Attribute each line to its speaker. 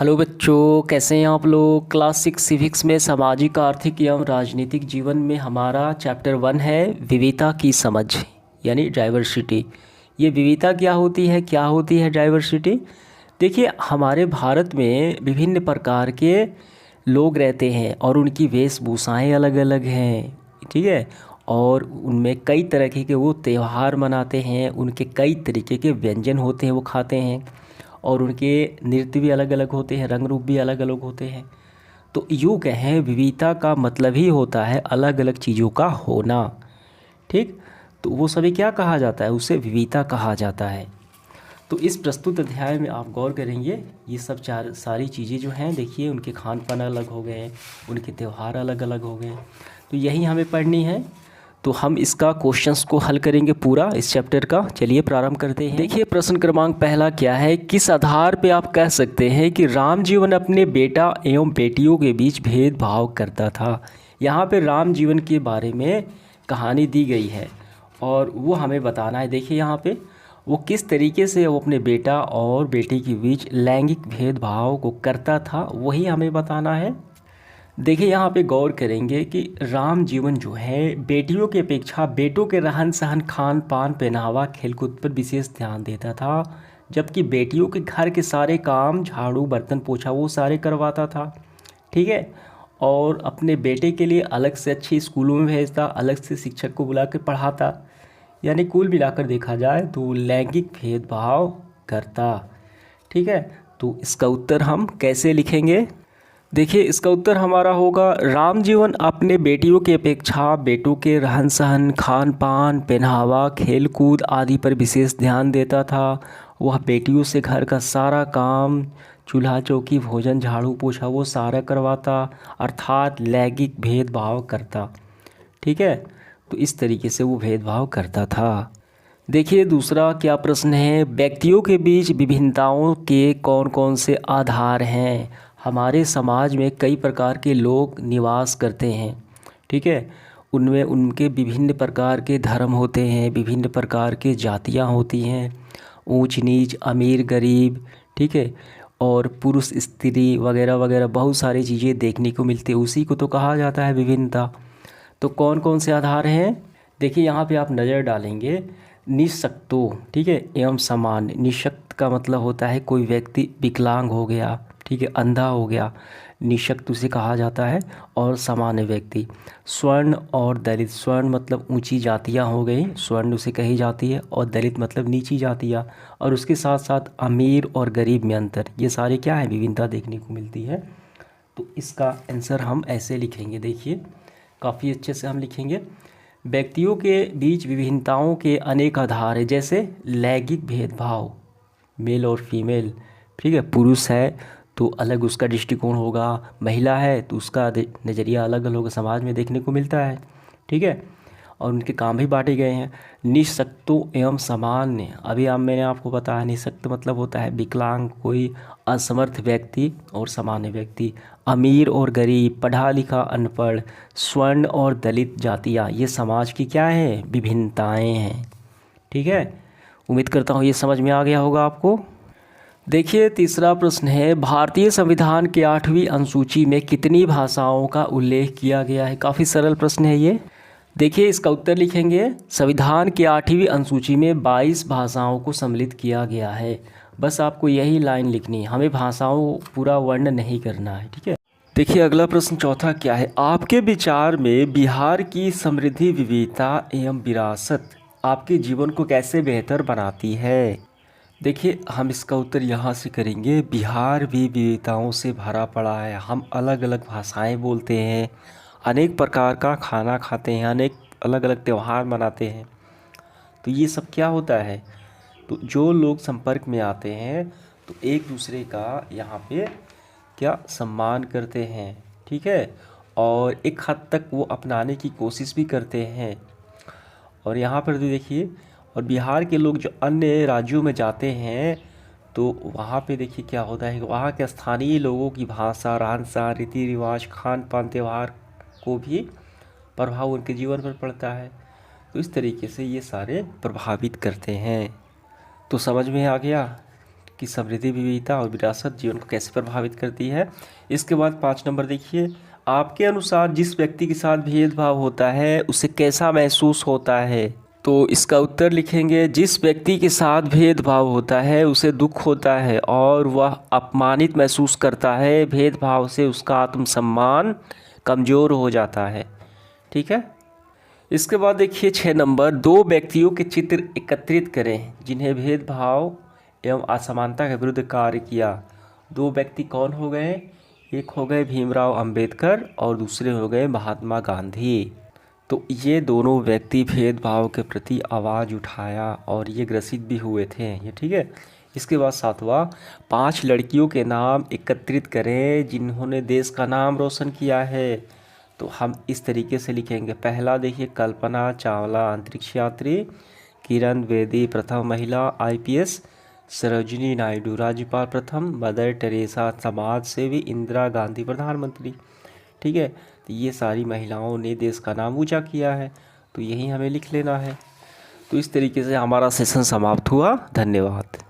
Speaker 1: Hello बच्चों, कैसे हैं आप लोग। क्लास 6 सिविक्स में सामाजिक आर्थिक एवं राजनीतिक जीवन में हमारा चैप्टर 1 है विविधता की समझ, यानी डाइवर्सिटी। ये विविधता क्या होती है डाइवर्सिटी। देखिए, हमारे भारत में विभिन्न प्रकार के लोग रहते हैं और उनकी वेशभूषाएं अलग अलग हैं, ठीक है। और उनमें कई तरह के वो त्यौहार मनाते हैं, उनके कई तरीके के व्यंजन होते हैं वो खाते हैं, और उनके नृत्य भी अलग अलग होते हैं, रंग रूप भी अलग अलग होते हैं। तो यूँ कहें, विविधता का मतलब ही होता है अलग अलग चीज़ों का होना, ठीक। तो वो सभी क्या कहा जाता है, उसे विविधता कहा जाता है। तो इस प्रस्तुत अध्याय में आप गौर करेंगे, ये सब सारी चीज़ें जो हैं, देखिए उनके खान पान अलग हो गए, उनके त्यौहार अलग अलग हो गए, तो यही हमें पढ़नी है। तो हम इसका क्वेश्चंस को हल करेंगे पूरा इस चैप्टर का। चलिए प्रारंभ करते हैं। देखिए, प्रश्न क्रमांक पहला क्या है, किस आधार पे आप कह सकते हैं कि राम जीवन अपने बेटा एवं बेटियों के बीच भेदभाव करता था। यहाँ पे राम जीवन के बारे में कहानी दी गई है और वो हमें बताना है। देखिए यहाँ पे वो किस तरीके से वो अपने बेटा और बेटी के बीच लैंगिक भेदभाव को करता था, वही हमें बताना है। देखिए यहाँ पे गौर करेंगे कि राम जीवन जो है बेटियों की अपेक्षा बेटों के रहन सहन, खान पान, पहनावा, खेलकूद पर विशेष ध्यान देता था, जबकि बेटियों के घर के सारे काम, झाड़ू बर्तन पोछा वो सारे करवाता था, ठीक है। और अपने बेटे के लिए अलग से अच्छे स्कूलों में भेजता, अलग से शिक्षक को बुला कर पढ़ाता। यानी कुल मिलाकर देखा जाए तो लैंगिक भेदभाव करता, ठीक है। तो इसका उत्तर हम कैसे लिखेंगे। देखिए, इसका उत्तर हमारा होगा, राम जीवन अपने बेटियों की अपेक्षा बेटों के रहन सहन, खान पान, पहनावा, खेल कूद आदि पर विशेष ध्यान देता था। वह बेटियों से घर का सारा काम, चूल्हा चौकी, भोजन, झाड़ू पोछा वो सारा करवाता, अर्थात लैंगिक भेदभाव करता, ठीक है। तो इस तरीके से वो भेदभाव करता था। देखिए दूसरा क्या प्रश्न है, व्यक्तियों के बीच विभिन्नताओं के कौन कौन से आधार हैं। हमारे समाज में कई प्रकार के लोग निवास करते हैं, ठीक है। उनमें उनके विभिन्न प्रकार के धर्म होते हैं, विभिन्न प्रकार के जातियां होती हैं, ऊंच नीच, अमीर गरीब, ठीक है। और पुरुष स्त्री वगैरह वगैरह बहुत सारी चीज़ें देखने को मिलती है, उसी को तो कहा जाता है विभिन्नता। तो कौन कौन से आधार हैं। देखिए यहाँ पे आप नज़र डालेंगे, निःशक्तो, ठीक है, एवं समान। निःशक्त का मतलब होता है कोई व्यक्ति विकलांग हो गया, ठीक है, अंधा हो गया, निःशक्त उसे कहा जाता है। और सामान्य व्यक्ति, स्वर्ण और दलित। स्वर्ण मतलब ऊंची जातियां हो गई, स्वर्ण उसे कही जाती है, और दलित मतलब नीची जातियां। और उसके साथ साथ अमीर और गरीब में अंतर, ये सारे क्या है, विभिन्नता देखने को मिलती है। तो इसका आंसर हम ऐसे लिखेंगे, देखिए काफ़ी अच्छे से हम लिखेंगे, व्यक्तियों के बीच विभिन्नताओं के अनेक आधार हैं, जैसे लैंगिक भेदभाव, मेल और फीमेल, ठीक है। पुरुष है तो अलग उसका दृष्टिकोण होगा, महिला है तो उसका नज़रिया अलग अलग होगा, समाज में देखने को मिलता है, ठीक है। और उनके काम भी बांटे गए हैं। निःशक्तो एवं सामान्य, अभी आप मैंने आपको बताया, निःशक्त मतलब होता है विकलांग, कोई असमर्थ व्यक्ति, और सामान्य व्यक्ति अमीर और गरीब, पढ़ा लिखा अनपढ़, स्वर्ण और दलित जातियाँ, ये समाज की क्या है, विभिन्नताएं हैं, ठीक है। उम्मीद करता हूँ ये समझ में आ गया होगा आपको। देखिए तीसरा प्रश्न है, भारतीय संविधान के 8वीं अनुसूची में कितनी भाषाओं का उल्लेख किया गया है। काफ़ी सरल प्रश्न है ये। देखिए इसका उत्तर लिखेंगे, संविधान की 8वीं अनुसूची में 22 भाषाओं को सम्मिलित किया गया है। बस आपको यही लाइन लिखनी है, हमें भाषाओं पूरा वर्णन नहीं करना है, ठीक है। देखिए अगला प्रश्न चौथा क्या है, आपके विचार में बिहार की समृद्धि, विविधता एवं विरासत आपके जीवन को कैसे बेहतर बनाती है। देखिए हम इसका उत्तर यहाँ से करेंगे, बिहार भी विविधताओं से भरा पड़ा है। हम अलग अलग भाषाएं बोलते हैं, अनेक प्रकार का खाना खाते हैं, अनेक अलग अलग त्यौहार मनाते हैं। तो ये सब क्या होता है, तो जो लोग संपर्क में आते हैं तो एक दूसरे का यहाँ पे क्या सम्मान करते हैं, ठीक है। और एक हद तक वो अपनाने की कोशिश भी करते हैं। और यहाँ पर भी देखिए, और बिहार के लोग जो अन्य राज्यों में जाते हैं तो वहाँ पे देखिए क्या होता है, वहाँ के स्थानीय लोगों की भाषा, रहन सहन, रीति रिवाज, खान पान, त्यौहार को भी प्रभाव उनके जीवन पर पड़ता है। तो इस तरीके से ये सारे प्रभावित करते हैं। तो समझ में आ गया की समृद्धि, विविधता और विरासत जीवन को कैसे प्रभावित करती है। इसके बाद 5 नंबर देखिए, आपके अनुसार जिस व्यक्ति के साथ भेदभाव होता है उसे कैसा महसूस होता है। तो इसका उत्तर लिखेंगे, जिस व्यक्ति के साथ भेदभाव होता है उसे दुख होता है और वह अपमानित महसूस करता है। भेदभाव से उसका आत्मसम्मान कमज़ोर हो जाता है। ठीक है। इसके बाद देखिए 6 नंबर, 2 व्यक्तियों के चित्र एकत्रित करें जिन्हें भेदभाव एवं असमानता के विरुद्ध कार्य किया। 2 व्यक्ति कौन हो गए? एक हो गए भीमराव अंबेडकर और दूसरे हो गए महात्मा गांधी। तो ये दोनों व्यक्ति भेदभाव के प्रति आवाज़ उठाया और ये ग्रसित भी हुए थे ये। ठीक है। इसके बाद 7वां, 5 लड़कियों के नाम एकत्रित करें जिन्होंने देश का नाम रोशन किया है। तो हम इस तरीके से लिखेंगे। पहला देखिए, कल्पना चावला अंतरिक्ष यात्री, किरण बेदी प्रथम महिला IPS, सरोजिनी नायडू राज्यपाल प्रथम, मदर टेरेसा समाज सेवी, इंदिरा गांधी प्रधानमंत्री। ठीक है। तो ये सारी महिलाओं ने देश का नाम ऊंचा किया है, तो यही हमें लिख लेना है। तो इस तरीके से हमारा सेशन समाप्त हुआ। धन्यवाद।